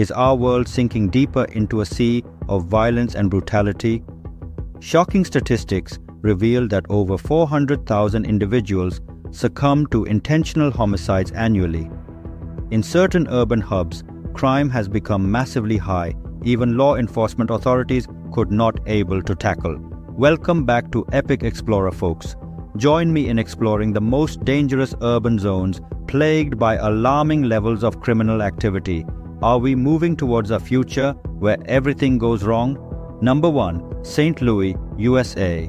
Is our world sinking deeper into a sea of violence and brutality? Shocking statistics reveal that over 400,000 individuals succumb to intentional homicides annually. In certain urban hubs, crime has become massively high, even law enforcement authorities could not able to tackle. Welcome back to Epic Explorer, folks. Join me in exploring the most dangerous urban zones plagued by alarming levels of criminal activity. Are we moving towards a future where everything goes wrong? Number 1. St. Louis, USA.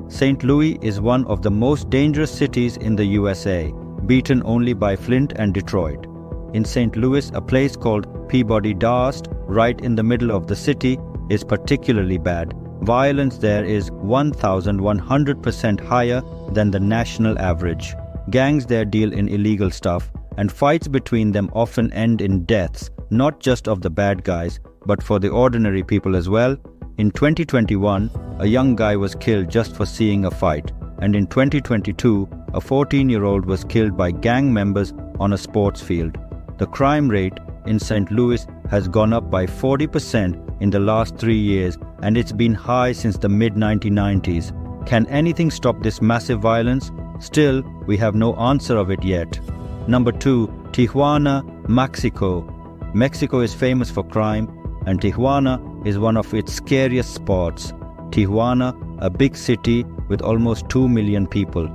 St. Louis is one of the most dangerous cities in the USA, beaten only by Flint and Detroit. In St. Louis, a place called Peabody Darst, right in the middle of the city, is particularly bad. Violence there is 1,100% higher than the national average. Gangs there deal in illegal stuff, and fights between them often end in deaths, not just of the bad guys, but for the ordinary people as well. In 2021, a young guy was killed just for seeing a fight, and in 2022, a 14-year-old was killed by gang members on a sports field. The crime rate in St. Louis has gone up by 40% in the last 3 years, and it's been high since the mid-1990s. Can anything stop this massive violence? Still, we have no answer of it yet. Number 2. Tijuana, Mexico. Mexico is famous for crime, and Tijuana is one of its scariest spots. Tijuana, a big city with almost 2 million people,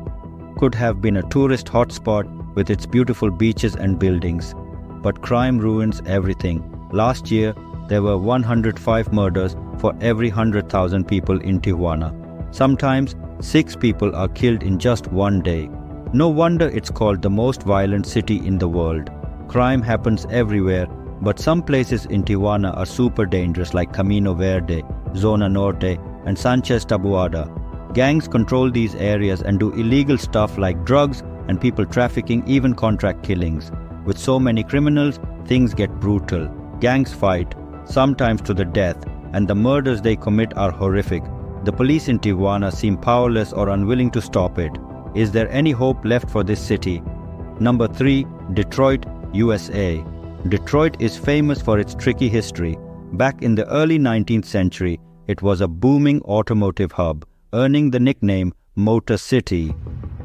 could have been a tourist hotspot with its beautiful beaches and buildings. But crime ruins everything. Last year, there were 105 murders for every 100,000 people in Tijuana. Sometimes, 6 people are killed in just one day. No wonder it's called the most violent city in the world. Crime happens everywhere, but some places in Tijuana are super dangerous, like Camino Verde, Zona Norte, and Sanchez Taboada. Gangs control these areas and do illegal stuff like drugs and people trafficking, even contract killings. With so many criminals, things get brutal. Gangs fight, sometimes to the death, and the murders they commit are horrific. The police in Tijuana seem powerless or unwilling to stop it. Is there any hope left for this city? Number 3. Detroit, USA. Detroit is famous for its tricky history. Back in the early 19th century, it was a booming automotive hub, earning the nickname Motor City.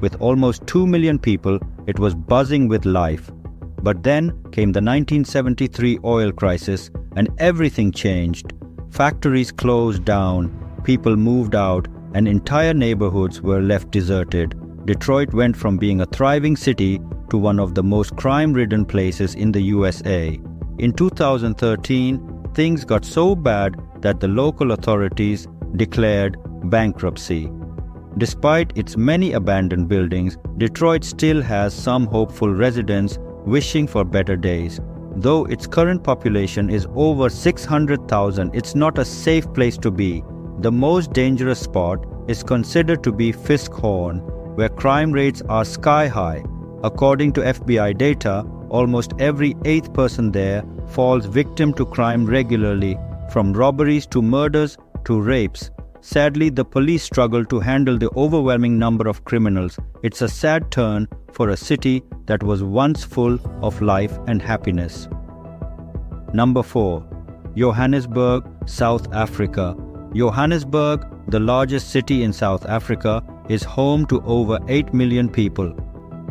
With almost 2 million people, it was buzzing with life. But then came the 1973 oil crisis, and everything changed. Factories closed down, people moved out, and entire neighborhoods were left deserted. Detroit went from being a thriving city to one of the most crime-ridden places in the USA. In 2013, things got so bad that the local authorities declared bankruptcy. Despite its many abandoned buildings, Detroit still has some hopeful residents wishing for better days. Though its current population is over 600,000, it's not a safe place to be. The most dangerous spot is considered to be Fisk Horn, where crime rates are sky high. According to FBI data, almost every 8th person there falls victim to crime regularly, from robberies to murders to rapes. Sadly, the police struggle to handle the overwhelming number of criminals. It's a sad turn for a city that was once full of life and happiness. Number 4. Johannesburg, South Africa. Johannesburg, the largest city in South Africa, is home to over 8 million people.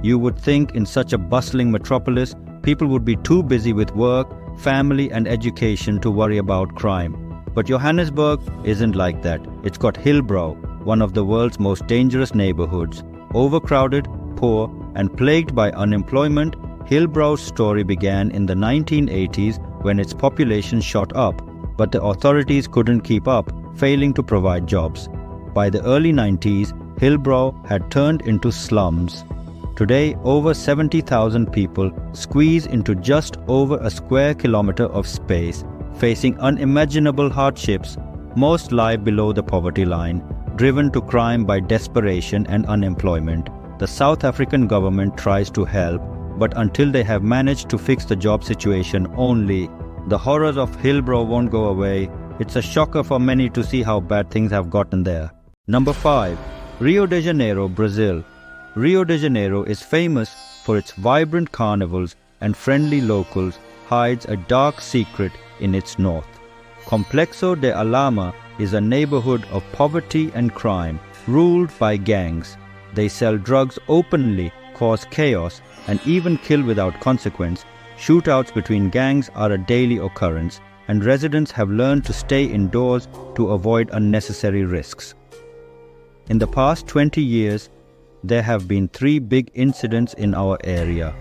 You would think in such a bustling metropolis, people would be too busy with work, family, and education to worry about crime. But Johannesburg isn't like that. It's got Hillbrow, one of the world's most dangerous neighborhoods. Overcrowded, poor, and plagued by unemployment, Hillbrow's story began in the 1980s when its population shot up, but the authorities couldn't keep up, failing to provide jobs. By the early 90s, Hillbrow had turned into slums. Today, over 70,000 people squeeze into just over a square kilometer of space, facing unimaginable hardships. Most live below the poverty line, driven to crime by desperation and unemployment. The South African government tries to help, but until they have managed to fix the job situation only, the horrors of Hillbrow won't go away. It's a shocker for many to see how bad things have gotten there. Number 5. Rio de Janeiro, Brazil. Rio de Janeiro is famous for its vibrant carnivals and friendly locals, hides a dark secret in its north. Complexo de Alama is a neighborhood of poverty and crime, ruled by gangs. They sell drugs openly, cause chaos, and even kill without consequence. Shootouts between gangs are a daily occurrence, and residents have learned to stay indoors to avoid unnecessary risks. In the past 20 years, there have been 3 big incidents in our area.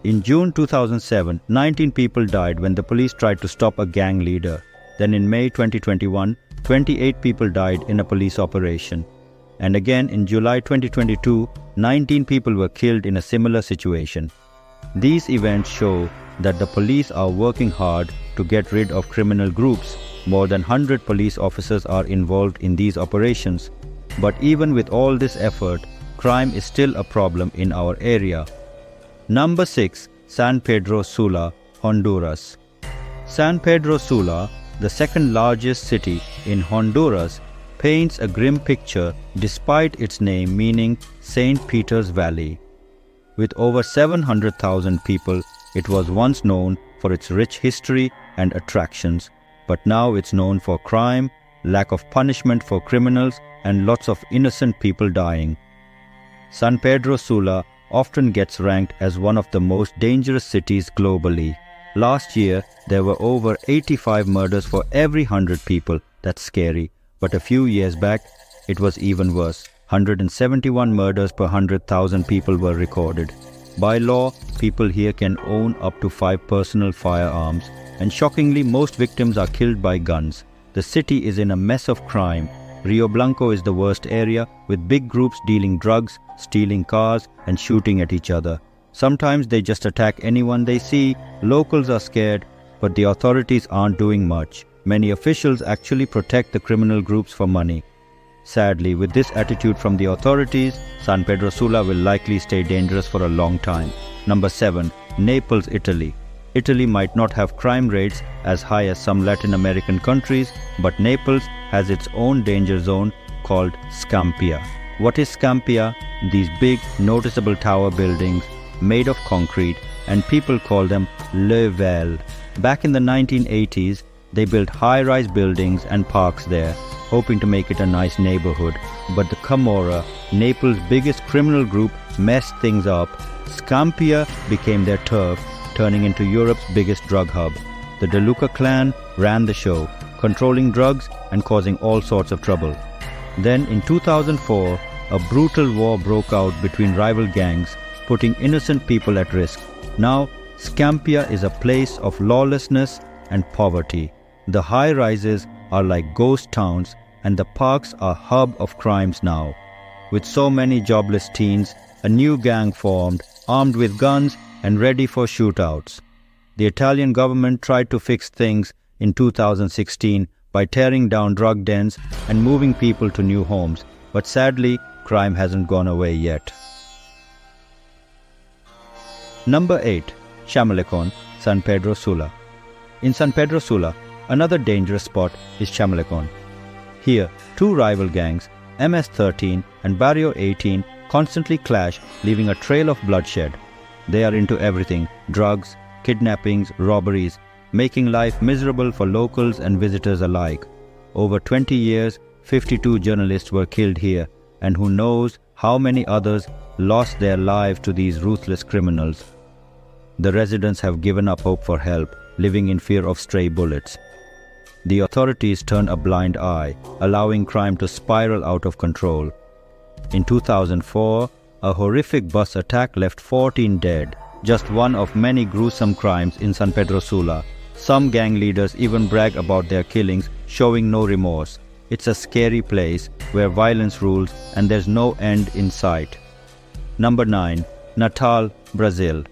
In June 2007, 19 people died when the police tried to stop a gang leader. Then in May 2021, 28 people died in a police operation. And again in July 2022, 19 people were killed in a similar situation. These events show that the police are working hard to get rid of criminal groups. More than 100 police officers are involved in these operations. But even with all this effort, crime is still a problem in our area. Number 6. San Pedro Sula, Honduras. San Pedro Sula, the second largest city in Honduras, paints a grim picture despite its name meaning St. Peter's Valley. With over 700,000 people, it was once known for its rich history and attractions, but now it's known for crime, lack of punishment for criminals, and lots of innocent people dying. San Pedro Sula often gets ranked as one of the most dangerous cities globally. Last year, there were over 85 murders for every 100 people. That's scary. But a few years back, it was even worse. 171 murders per 100,000 people were recorded. By law, people here can own up to 5 personal firearms. And shockingly, most victims are killed by guns. The city is in a mess of crime. Rio Blanco is the worst area, with big groups dealing drugs, stealing cars, and shooting at each other. Sometimes they just attack anyone they see. Locals are scared, but the authorities aren't doing much. Many officials actually protect the criminal groups for money. Sadly, with this attitude from the authorities, San Pedro Sula will likely stay dangerous for a long time. Number 7. Naples, Italy. Italy might not have crime rates as high as some Latin American countries, but Naples has its own danger zone called Scampia. What is Scampia? These big, noticeable tower buildings made of concrete, and people call them Le Vel. Back in the 1980s, they built high-rise buildings and parks there, hoping to make it a nice neighborhood. But the Camorra, Naples' biggest criminal group, messed things up. Scampia became their turf, turning into Europe's biggest drug hub. The De Luca clan ran the show, controlling drugs and causing all sorts of trouble. Then in 2004, a brutal war broke out between rival gangs, putting innocent people at risk. Now, Scampia is a place of lawlessness and poverty. The high-rises are like ghost towns, and the parks are a hub of crimes now. With so many jobless teens, a new gang formed, armed with guns and ready for shootouts. The Italian government tried to fix things in 2016 by tearing down drug dens and moving people to new homes, but sadly, crime hasn't gone away yet. Number 8. Chamalecon, San Pedro Sula. In San Pedro Sula, another dangerous spot is Chamalecon. Here, 2 rival gangs, MS-13 and Barrio 18, constantly clash, leaving a trail of bloodshed. They are into everything: drugs, kidnappings, robberies, making life miserable for locals and visitors alike. Over 20 years, 52 journalists were killed here, and who knows how many others lost their lives to these ruthless criminals. The residents have given up hope for help, living in fear of stray bullets. The authorities turn a blind eye, allowing crime to spiral out of control. In 2004, a horrific bus attack left 14 dead, just one of many gruesome crimes in San Pedro Sula. Some gang leaders even brag about their killings, showing no remorse. It's a scary place where violence rules and there's no end in sight. Number 9. Natal, Brazil.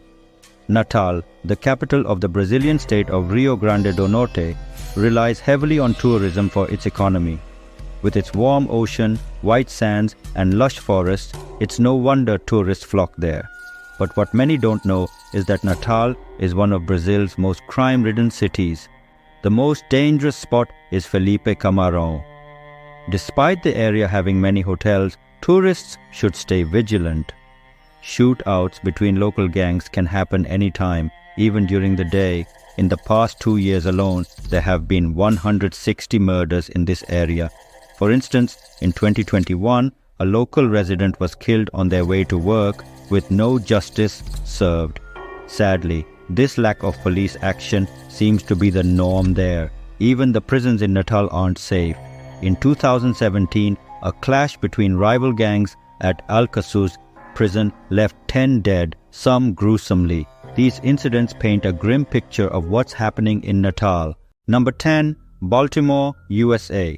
Natal, the capital of the Brazilian state of Rio Grande do Norte, relies heavily on tourism for its economy. With its warm ocean, white sands, and lush forests, it's no wonder tourists flock there. But what many don't know is that Natal is one of Brazil's most crime-ridden cities. The most dangerous spot is Felipe Camarão. Despite the area having many hotels, tourists should stay vigilant. Shootouts between local gangs can happen anytime, even during the day. In the past 2 years alone, there have been 160 murders in this area. For instance, in 2021, a local resident was killed on their way to work with no justice served. Sadly, this lack of police action seems to be the norm there. Even the prisons in Natal aren't safe. In 2017, a clash between rival gangs at Alcasuz prison left 10 dead, some gruesomely. These incidents paint a grim picture of what's happening in Natal. Number 10. Baltimore, USA.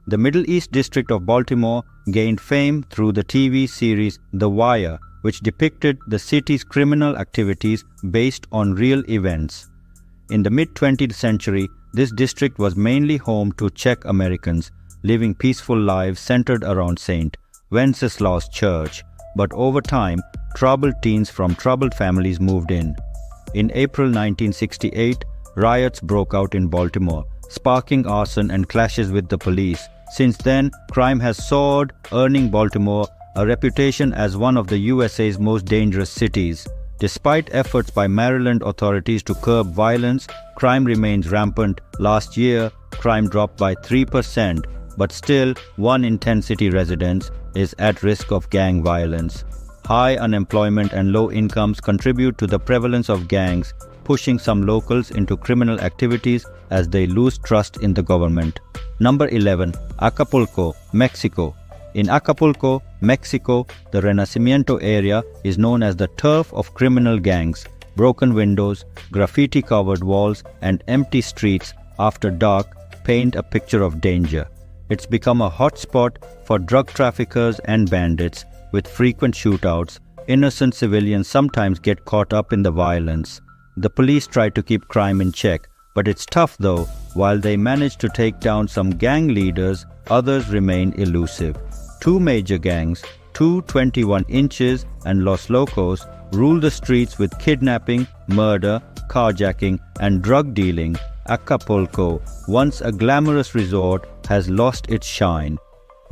The Middle East District of Baltimore gained fame through the TV series The Wire, which depicted the city's criminal activities based on real events. In the mid-20th century, this district was mainly home to Czech Americans, living peaceful lives centered around St. Wenceslaus Church. But over time, troubled teens from troubled families moved in. In April 1968, riots broke out in Baltimore, sparking arson and clashes with the police. Since then, crime has soared, earning Baltimore a reputation as one of the USA's most dangerous cities. Despite efforts by Maryland authorities to curb violence, crime remains rampant. Last year, crime dropped by 3%, but still 1 in 10 city residents is at risk of gang violence. High unemployment and low incomes contribute to the prevalence of gangs, pushing some locals into criminal activities as they lose trust in the government. Number 11. Acapulco, Mexico. In Acapulco, Mexico, the Renacimiento area is known as the turf of criminal gangs. Broken windows, graffiti-covered walls, and empty streets after dark paint a picture of danger. It's become a hotspot for drug traffickers and bandits. With frequent shootouts, innocent civilians sometimes get caught up in the violence. The police try to keep crime in check, but it's tough though. While they manage to take down some gang leaders, others remain elusive. 2 major gangs, 221 Inches and Los Locos, rule the streets with kidnapping, murder, carjacking, and drug dealing. Acapulco, once a glamorous resort, has lost its shine.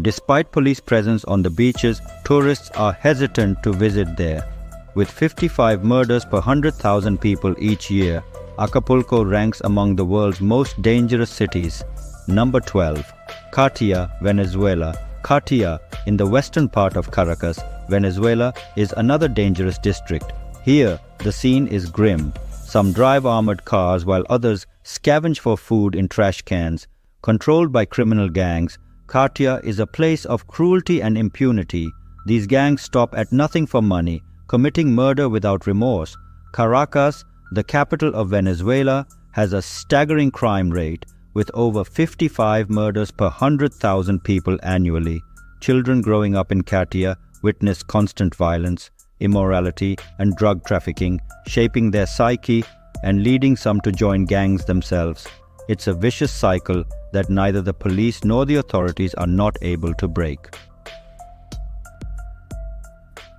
Despite police presence on the beaches, tourists are hesitant to visit there. With 55 murders per 100,000 people each year, Acapulco ranks among the world's most dangerous cities. Number 12. Cartilla, Venezuela. Cartilla, in the western part of Caracas, Venezuela, is another dangerous district. Here, the scene is grim. Some drive armored cars while others scavenge for food in trash cans. Controlled by criminal gangs, Cartilla is a place of cruelty and impunity. These gangs stop at nothing for money, committing murder without remorse. Caracas, the capital of Venezuela, has a staggering crime rate, with over 55 murders per 100,000 people annually. Children growing up in Cartilla witness constant violence, immorality, and drug trafficking, shaping their psyche and leading some to join gangs themselves. It's a vicious cycle that neither the police nor the authorities are not able to break.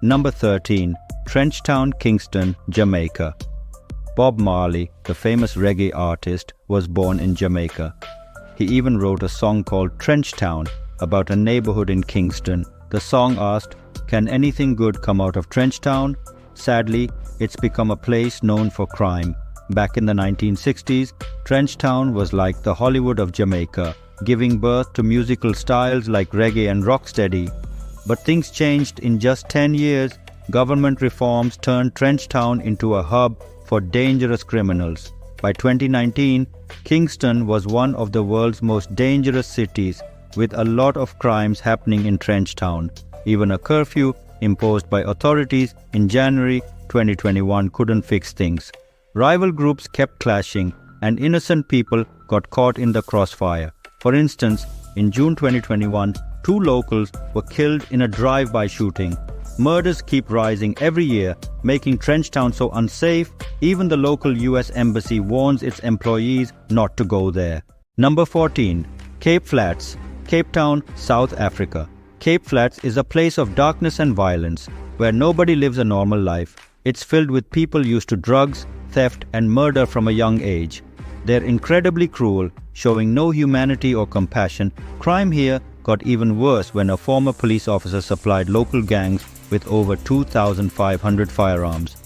Number 13. Trenchtown, Kingston, Jamaica. Bob Marley, the famous reggae artist, was born in Jamaica. He even wrote a song called Trenchtown about a neighborhood in Kingston. The song asked, "Can anything good come out of Trenchtown?" Sadly, it's become a place known for crime. Back in the 1960s, Trenchtown was like the Hollywood of Jamaica, giving birth to musical styles like reggae and rocksteady. But things changed in just 10 years. Government reforms turned Trenchtown into a hub for dangerous criminals. By 2019, Kingston was one of the world's most dangerous cities, with a lot of crimes happening in Trenchtown. Even a curfew imposed by authorities in January 2021 couldn't fix things. Rival groups kept clashing, and innocent people got caught in the crossfire. For instance, in June 2021, 2 locals were killed in a drive-by shooting. Murders keep rising every year, making Trenchtown so unsafe, even the local US Embassy warns its employees not to go there. Number 14. Cape Flats, Cape Town, South Africa. Cape Flats is a place of darkness and violence, where nobody lives a normal life. It's filled with people used to drugs, theft, and murder from a young age. They're incredibly cruel, showing no humanity or compassion. Crime here got even worse when a former police officer supplied local gangs with over 2,500 firearms.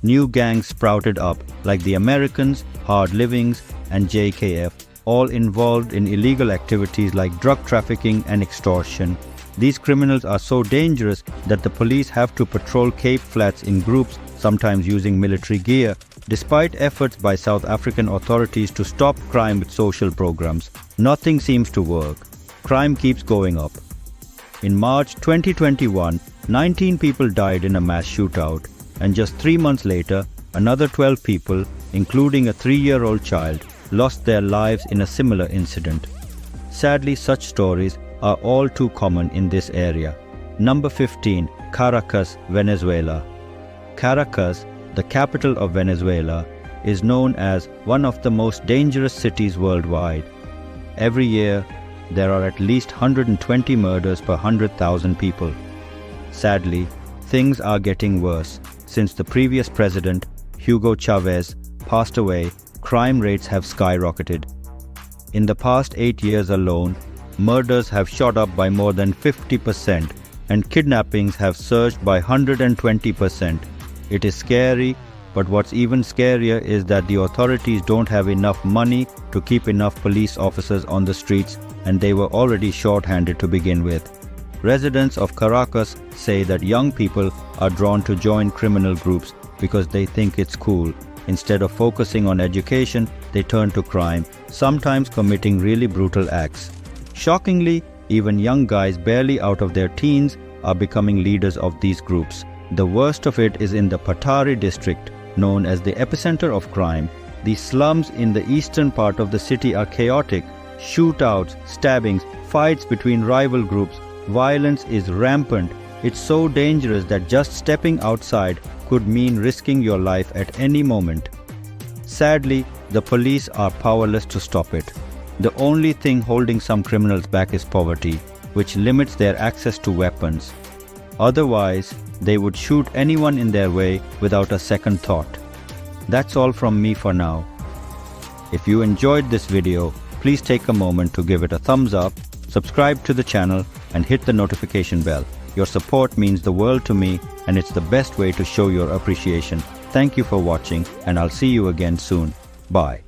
new gangs sprouted up like the Americans, Hard Livings, and JKF, all involved in illegal activities like drug trafficking and extortion. These criminals are so dangerous that the police have to patrol Cape Flats in groups, sometimes using military gear. Despite efforts by South African authorities to stop crime with social programs, nothing seems to work. Crime keeps going up. In March 2021, 19 people died in a mass shootout, and just 3 months later, another 12 people, including a 3-year-old child, lost their lives in a similar incident. Sadly, such stories are all too common in this area. Number 15. Caracas, Venezuela. Caracas, the capital of Venezuela, is known as one of the most dangerous cities worldwide. Every year, there are at least 120 murders per 100,000 people. Sadly, things are getting worse. Since the previous president, Hugo Chavez, passed away, crime rates have skyrocketed. In the past 8 years alone, murders have shot up by more than 50%, and kidnappings have surged by 120%. It is scary, but what's even scarier is that the authorities don't have enough money to keep enough police officers on the streets, and they were already short-handed to begin with. Residents of Caracas say that young people are drawn to join criminal groups because they think it's cool. Instead of focusing on education, they turn to crime, sometimes committing really brutal acts. Shockingly, even young guys barely out of their teens are becoming leaders of these groups. The worst of it is in the Patari district, known as the epicenter of crime. The slums in the eastern part of the city are chaotic. Shootouts, stabbings, fights between rival groups. Violence is rampant. It's so dangerous that just stepping outside could mean risking your life at any moment. Sadly, the police are powerless to stop it. The only thing holding some criminals back is poverty, which limits their access to weapons. Otherwise, they would shoot anyone in their way without a second thought. That's all from me for now. If you enjoyed this video, please take a moment to give it a thumbs up, subscribe to the channel, and hit the notification bell. Your support means the world to me, and it's the best way to show your appreciation. Thank you for watching, and I'll see you again soon. Bye.